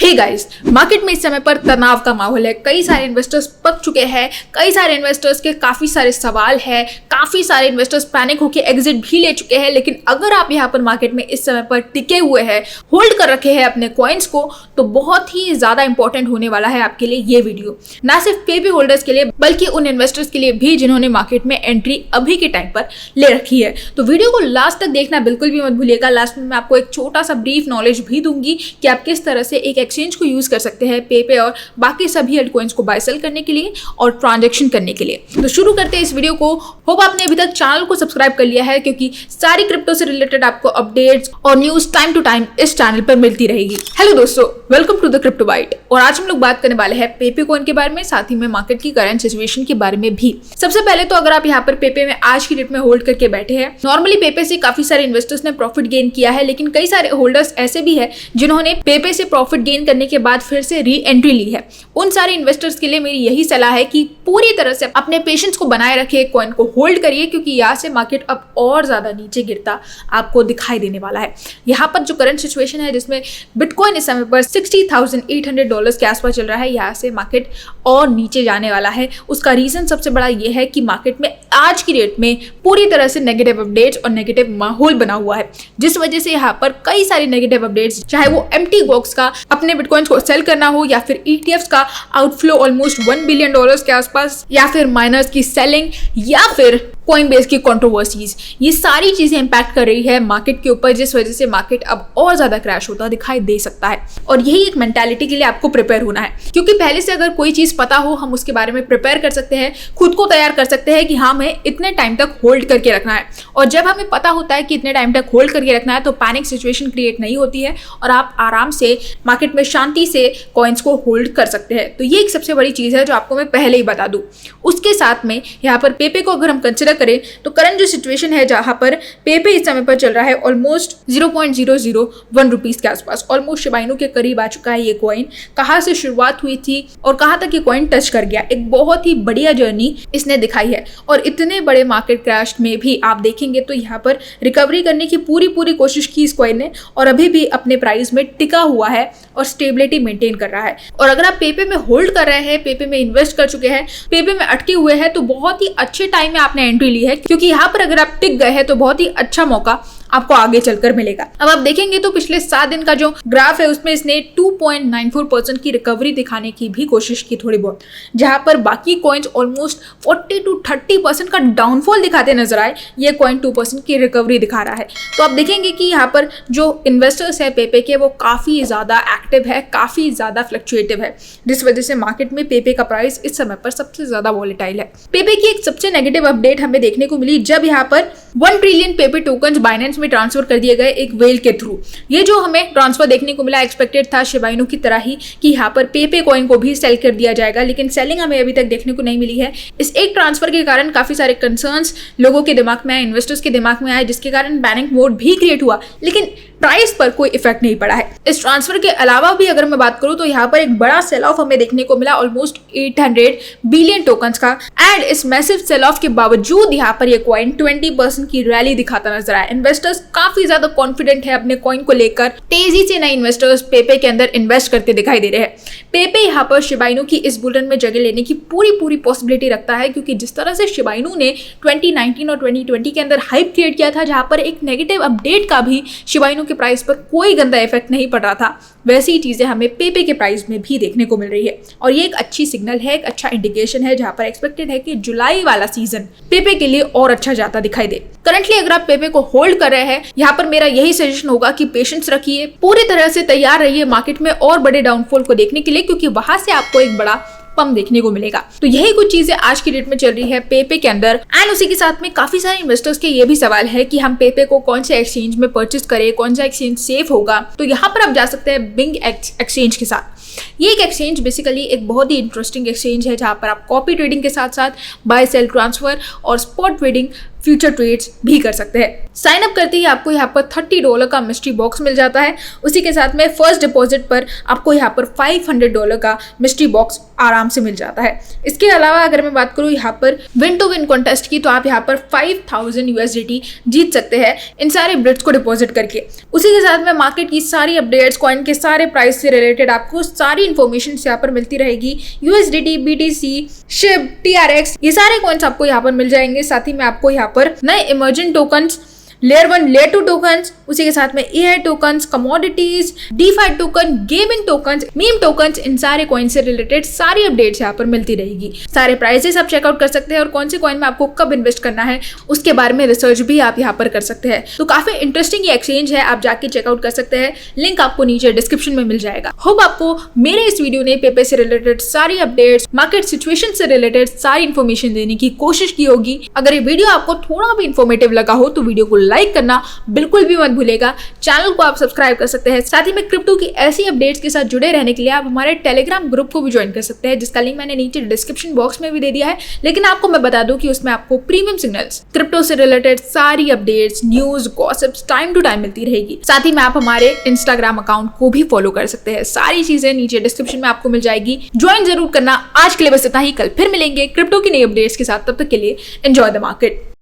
Hey guys, market में इस समय पर तनाव का माहौल है। कई सारे इन्वेस्टर्स पक चुके हैं, कई सारे इन्वेस्टर्स के काफी सारे सवाल हैं, काफी सारे इन्वेस्टर्स पैनिक होकर एग्जिट भी ले चुके हैं। लेकिन अगर आप यहाँ पर मार्केट में इस समय पर टिके हुए हैं, होल्ड कर रखे हैं अपने कॉइन्स को, तो बहुत ही ज्यादा इंपॉर्टेंट होने वाला है आपके लिए ये वीडियो। ना सिर्फ पेपे होल्डर्स के लिए बल्कि उन इन्वेस्टर्स के लिए भी जिन्होंने मार्केट में एंट्री अभी के टाइम पर ले रखी है। तो वीडियो को लास्ट तक देखना बिल्कुल भी मत भूलिएगा। लास्ट में मैं आपको एक छोटा सा ब्रीफ नॉलेज भी दूंगी कि आप किस तरह से एक एक्सचेंज को यूज कर सकते हैं पेपे और बाकी सभी अल्ट कॉइन्स को बाय सेल करने के लिए और ट्रांजैक्शन करने के लिए। तो शुरू करते हैं इस वीडियो को। होप आपने अभी तक चैनल को सब्सक्राइब कर लिया है, क्योंकि सारी क्रिप्टो से रिलेटेड आपको अपडेट्स और न्यूज टाइम टू टाइम इस चैनल पर मिलती रहेगी। हेलो दोस्तों, welcome to the crypto byte. और आज हम लोग बात करने वाले हैं पेपे कॉइन के बारे में, साथ ही में मार्केट की करंट सिचुएशन के बारे में भी। सबसे पहले तो अगर आप यहाँ पर पेपे में आज की डेट में होल्ड करके बैठे हैं, नॉर्मली पेपे से काफी सारे इन्वेस्टर्स ने प्रॉफिट गेन किया है, लेकिन कई सारे होल्डर्स ऐसे भी है जिन्होंने पेपे से प्रॉफिट गेन करने के बाद फिर से री एंट्री ली है। उन सारे इन्वेस्टर्स के लिए मेरी यही सलाह है कि पूरी तरह से अपने पेशेंस को बनाए रखिए, कॉइन को होल्ड करिए, क्योंकि यहाँ से मार्केट अब और ज्यादा नीचे गिरता आपको दिखाई देने वाला है। यहाँ पर जो करंट सिचुएशन है जिसमें बिटकॉइन इस समय पर $60,800 के आसपास चल रहा है, यहाँ से मार्केट और नीचे जाने वाला है। उसका रीजन सबसे बड़ा ये है कि मार्केट में आज की डेट में पूरी तरह से नेगेटिव अपडेट्स और नेगेटिव माहौल बना हुआ है, जिस वजह से यहाँ पर कई सारे नेगेटिव अपडेट्स, चाहे वो एम्प्टी बॉक्स का अपने बिटकॉइंस को सेल करना हो, या फिर ETFs का आउटफ्लो ऑलमोस्ट $1 बिलियन के आसपास, या फिर माइनर्स की सेलिंग, या फिर कॉइनबेस की कंट्रोवर्सीज, ये सारी चीजें इंपैक्ट कर रही है मार्केट के ऊपर, जिस वजह से मार्केट अब और ज्यादा क्रैश होता दिखाई दे सकता है। और यही एक मेंटालिटी के लिए आपको प्रिपेयर होना है, क्योंकि पहले से अगर कोई चीज पता हो, हम उसके बारे में प्रिपेयर कर सकते हैं, खुद को तैयार कर सकते हैं कि हाँ, हमें इतने टाइम तक होल्ड करके रखना है। और जब हमें पता होता है कि इतने टाइम तक होल्ड करके रखना है, तो पैनिक सिचुएशन क्रिएट नहीं होती है और आप आराम से मार्केट में शांति से कॉइन्स को होल्ड कर सकते हैं। तो ये एक सबसे बड़ी चीज है जो आपको मैं पहले ही बता दूं। उसके साथ में यहाँ पर पेपे को अगर हम कंसिडर करें, तो करंट जो सिचुएशन है जहां पर पेपे इस समय पर चल रहा है ऑलमोस्ट 0.001 रुपीज के आसपास, ऑलमोस्ट शिबा इनू के करीब आ चुका है ये कॉइन। कहां से शुरुआत हुई थी और कहां तक ये कॉइन टच कर गया, एक बहुत ही बढ़िया जर्नी इसने दिखाई है। और इतने बड़े मार्केट क्रैश में भी आप देखेंगे तो यहाँ पर रिकवरी करने की पूरी कोशिश की इस कॉइन ने, और अभी भी अपने प्राइस में टिका हुआ है और स्टेबिलिटी मेंटेन कर रहा है। और अगर आप पेपे में होल्ड कर रहे हैं, पेपे में इन्वेस्ट कर चुके हैं, पेपे में अटके हुए हैं, तो बहुत ही अच्छे टाइम में आपने एंट्री ली है, क्योंकि यहाँ पर अगर आप टिक गए हैं तो बहुत ही अच्छा मौका आपको आगे चलकर मिलेगा। अब आप देखेंगे तो पिछले 7 दिन का जो ग्राफ है उसमें इसने 2.94% की रिकवरी दिखाने की भी कोशिश की थोड़ी बहुत, जहां पर बाकी कॉइन्स ऑलमोस्ट 40 to 30% का डाउनफॉल दिखाते नजर आए, ये कॉइन 2% की रिकवरी दिखा रहा है। तो आप देखेंगे कि यहाँ पर जो इन्वेस्टर्स है पेपे के, वो काफी ज्यादा एक्टिव है, काफी ज्यादा फ्लक्चुएटिव है, जिस वजह से मार्केट में पेपे का प्राइस इस समय पर सबसे ज्यादा वॉलेटाइल है। पेपे की एक सबसे नेगेटिव अपडेट हमें देखने को मिली जब यहाँ पर 1 ट्रिलियन पेपे टोकन बाइनेंस में ट्रांसफर कर दिए गए एक वेल के थ्रू। ये जो हमें ट्रांसफर देखने को मिला एक्सपेक्टेड था शिबा इनू की तरह ही कि यहाँ पर पेपे कॉइन को भी सेल कर दिया जाएगा, लेकिन सेलिंग हमें अभी तक देखने को नहीं मिली है। इस एक ट्रांसफर के कारण काफी सारे कंसर्न्स लोगों के दिमाग में आए, इन्वेस्टर्स के दिमाग में आए, जिसके कारण पैनिक मोड भी क्रिएट हुआ, लेकिन प्राइस पर कोई इफेक्ट नहीं पड़ा है। इस ट्रांसफर के अलावा भी अगर मैं बात करूं तो यहाँ पर एक बड़ा सेल ऑफ हमें देखने को मिला, ऑलमोस्ट 800 बिलियन टोकन्स का। एंड इस मैसिव सेल ऑफ के बावजूद यहाँ पर ये कॉइन 20% की रैली दिखाता नजर आया। इन्वेस्टर्स काफी ज्यादा कॉन्फिडेंट है अपने कॉइन को लेकर, तेजी से नए इन्वेस्टर्स पेपे के अंदर इन्वेस्ट करते दिखाई दे रहे हैं। पेपे यहाँ पर शिबा इनू की इस बुल रन में जगह लेने की पूरी पॉसिबिलिटी रखता है, क्योंकि जिस तरह से शिबा इनू ने 2019 और 2020 के अंदर हाइप क्रिएट किया था, जहां पर एक नेगेटिव अपडेट का भी शिबा इनू के प्राइस पर कोई गंदा इफेक्ट नहीं पड़ रहा था, वैसी ही चीजें हमें पेपे के प्राइस में भी देखने को मिल रही है। और ये एक अच्छी सिग्नल है, एक अच्छा इंडिकेशन है, जहां पर एक्सपेक्टेड है कि जुलाई वाला सीजन पेपे के लिए और अच्छा जाता दिखाई दे। करंटली अगर आप पेपे को होल्ड कर रहे हैं, यहाँ पर मेरा यही सजेशन होगा कि पेशेंस रखिए, पूरी तरह से तैयार रहिए मार्केट में और बड़े डाउनफॉल को देखने के लिए, क्योंकि वहां से आपको एक बड़ा पंप देखने को मिलेगा। तो यही कुछ चीजें आज की डेट में चल रही है पेपे के अंदर। एंड उसी के साथ में काफी सारे इन्वेस्टर्स के ये भी सवाल है कि हम पेपे को कौन से एक्सचेंज में परचेस करें, कौन सा एक्सचेंज सेफ होगा। तो यहाँ पर आप जा सकते हैं बिंग एक्सचेंज के साथ। ये एक एक्सचेंज बेसिकली एक बहुत ही इंटरेस्टिंग एक्सचेंज है, जहाँ पर आप कॉपी ट्रेडिंग के साथ साथ बाय सेल ट्रांसफर और स्पॉट ट्रेडिंग फ्यूचर ट्रेड्स भी कर सकते हैं। साइन अप करते ही आपको यहाँ पर $30 का मिस्ट्री बॉक्स मिल जाता है। उसी के साथ में फर्स्ट डिपॉजिट पर आपको यहाँ पर $500 का मिस्ट्री बॉक्स आराम से मिल जाता है। इसके अलावा अगर मैं बात करूँ यहाँ पर विन टू विन कॉन्टेस्ट की, तो आप यहाँ पर 5000 USDT जीत सकते हैं इन सारे ब्रिड्स को डिपॉजिट करके। उसी के साथ में मार्केट की सारी अपडेट्स, कॉइन के सारे प्राइस से रिलेटेड आपको सारी इन्फॉर्मेशन यहाँ पर मिलती रहेगी। USDT, BTC, SHIB, TRX, ये सारे कॉइन्स आपको यहाँ पर मिल जाएंगे। साथ ही में आपको यहाँ पर नए emerging tokens, layer 1, layer 2 tokens, उसी के साथ में AI tokens, commodities, DeFi token, gaming tokens, meme tokens, इन सारे कॉइन से रिलेटेड सारी अपडेट्स यहाँ पर मिलती रहेगी। सारे प्राइसेस आप चेकआउट कर सकते हैं और कौन से कॉइन में आपको कब इन्वेस्ट करना है उसके बारे में रिसर्च भी आप यहाँ पर कर सकते हैं। तो काफी इंटरेस्टिंग ये एक्सचेंज है, आप जाके चेकआउट कर सकते हैं। लिंक आपको नीचे डिस्क्रिप्शन में मिल जाएगा। होप आपको मेरे इस वीडियो ने पेपर से रिलेटेड सारी अपडेट्स, मार्केट सिचुएशन से रिलेटेड सारी इन्फॉर्मेशन देने की कोशिश की होगी। अगर ये वीडियो आपको थोड़ा भी इन्फॉर्मेटिव लगा हो तो वीडियो को लाइक करना बिल्कुल भी मत भूलेगा। चैनल को आप सब्सक्राइब कर सकते हैं। साथ ही में क्रिप्टो की ऐसी अपडेट्स के साथ जुड़े रहने के लिए आप हमारे टेलीग्राम ग्रुप को भी ज्वाइन कर सकते हैं, जिसका लिंक मैंने नीचे डिस्क्रिप्शन बॉक्स में भी दे दिया है। लेकिन आपको मैं बता दूं कि उसमें आपको प्रीमियम सिग्नल्स, क्रिप्टो से रिलेटेड सारी updates, news, gossips time to time मिलती रहेगी। साथ ही में आप हमारे इंस्टाग्राम अकाउंट को भी फॉलो कर सकते हैं। सारी चीजें नीचे डिस्क्रिप्शन में आपको मिल जाएगी, ज्वाइन जरूर करना। आज के लिए बस इतना ही, कल फिर मिलेंगे क्रिप्टो की नई अपडेट्स के साथ। तब तक के लिए एंजॉय द मार्केट।